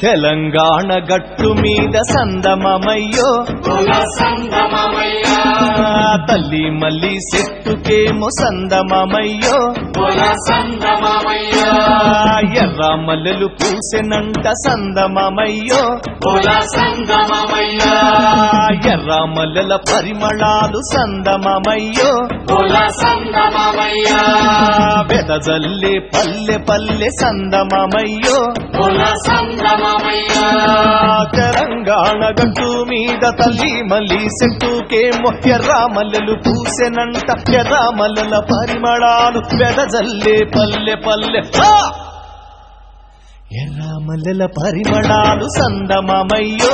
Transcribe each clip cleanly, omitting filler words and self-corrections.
తెలంగాణ గట్టు మీద సందమమయ్యో తల్లి మల్లి చెట్టుకేమో సందమమయ్యో ఎర్ర మల్లెలు పూసెనంట సందమమయ్యో ఎర్ర మల్లెల పరిమళాలు సందమమయ్యో వెదజల్లే పల్లె పల్లె సందమమయ్యో తెలంగాణ గట్టు మీద తల్లి మల్లి చెట్టుకేమో ఎర్ర మల్లెలు పూసెనంట ఎర్ర మల్లెల పరిమళాలు వెదజల్లే పల్లె పల్లె ఎర్ర మల్లెల పరిమళాలు సందమమయ్యో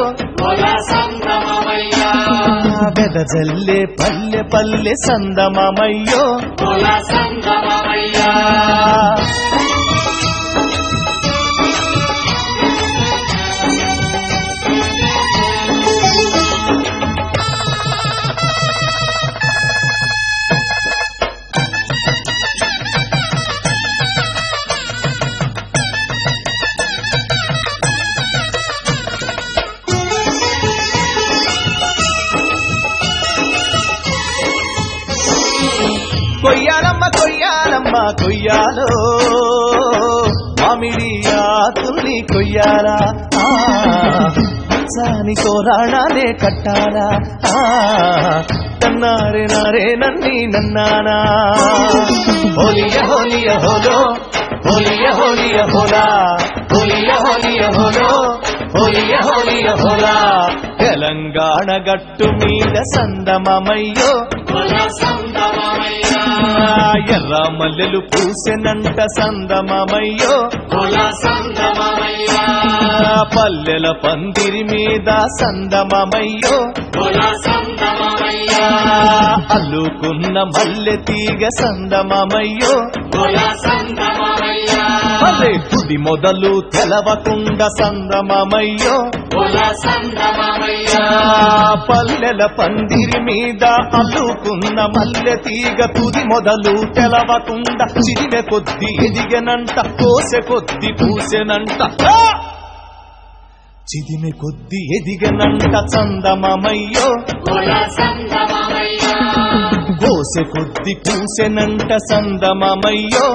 వెదజల్లే పల్లె పల్లె సందమమయ్యో కొయ్యాలమ్మ కొయ్యాలమ్మ కొయ్యాలో మామిడి ఆకుల్ని కొయ్యాలా సాని తోరాణాలే కట్టాలా తన్నారే నారే నన్ని నన్నానా హోలియ హోలియ హోలో హోలియ హోలియ హోలా హోలియ హోలియ హోలో హోలియ హోలియ హోలా తెలంగాణ గట్టు మీద సందమమయ్యో ఎర్ర మల్లెలు పూసెనంట సందమమయ్యో పల్లెల పందిరి మీద సందమమయ్యో అల్లుకున్న మల్లె తీగ సందమమయ్యో అదే గుడి మొదలు తెలవకుండ సందమమయ్యో పల్లెల పందిరి మీద అల్లుకున్న మల్లె తీగ తుది మొదలు తెలవకుండ చిరిమె కొద్ది ఎదిగనంట కోసె కొద్ది పూసెనంట చిదిమె కొద్ది ఎదిగనంట సందమమయ్యో కోసె కొద్ది పూసెనంట సందమమయ్యో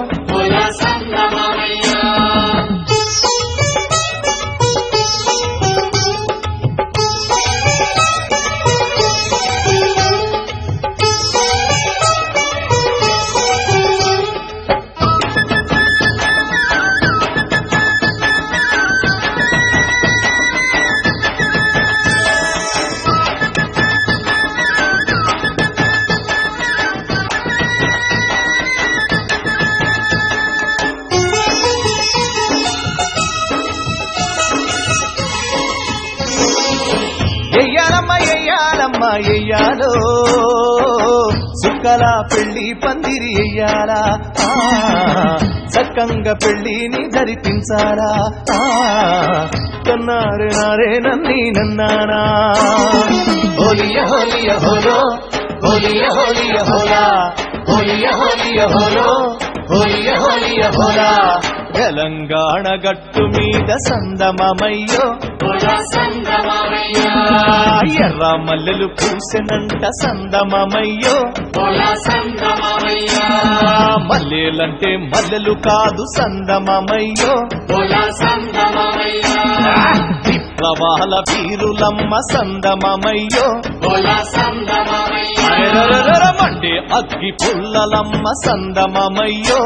ఎయ్యాలమ్మ ఎయ్యాలో సుక్కల పెళ్లి పందిరి ఎయ్యాలా చక్కంగా పెళ్లిని జరిపించాలా కన్నారే నారే నన్ని నన్నానా హోలియ హోలియ హోలో హోలియ హోలియ హోలా హోలియ హోలియ హోలో హోలియ హోలియ హోలా తెలంగాణ గట్టు మీద సందమమయ్యో ఎర్ర మల్లెలు పూసెనంట సందమమయ్యో మల్లెలంటే మల్లెలు కాదు సందమమయ్యో విప్లవాల వీరులమ్మ సందమమయ్యో మండే అగ్గి పుల్లలమ్మ సందమమయ్యో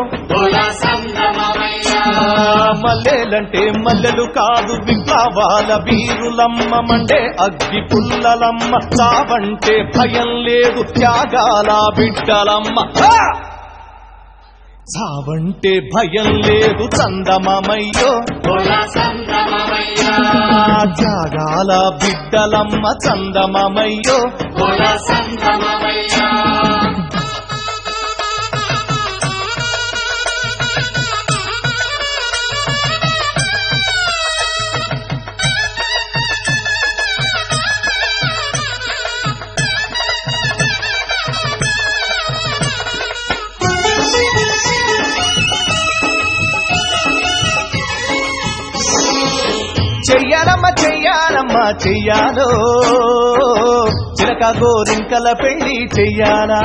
మల్లెలంటే మల్లెలు కాదు విప్లవాల వీరులమ్మ మండే అగ్గి పుల్లలమ్మ చావంటే భయం లేదు త్యాగాల బిడ్డలమ్మ చావంటే భయం లేదు సందమమయ్యో త్యాగాల బిడ్డలమ్మ సందమమయ్యో చెయ్యాలమ్మ చెయ్యాలమ్మ చెయ్యాలో చిలక గోరింకల పెళ్లి చెయ్యాలా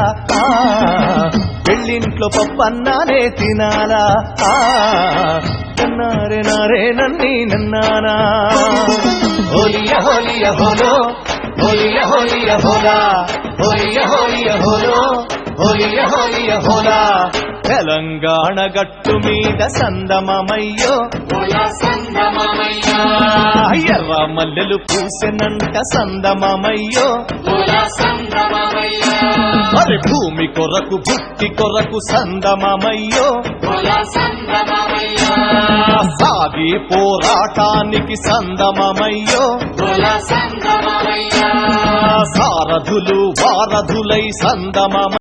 పెళ్ళింట్లో పప్పన్నానే తినాలా నన్నారే నారే నన్ని నన్నానా హోలియ హోలియ హోలో హోలియ హోలియ హోలా హోలియ హోలియ హోలో హోలియ హోలియ హోలా తెలంగాణ గట్టు మీద సందమమయ్యో ఎర్ర మల్లెలు పూసెనంట సందమమయ్యో మరి భూమి కొరకు భుక్తి కొరకు సందమమయ్యో సాగి పోరాటానికి సందమమయ్యో సారథులు వారధులై సందమమ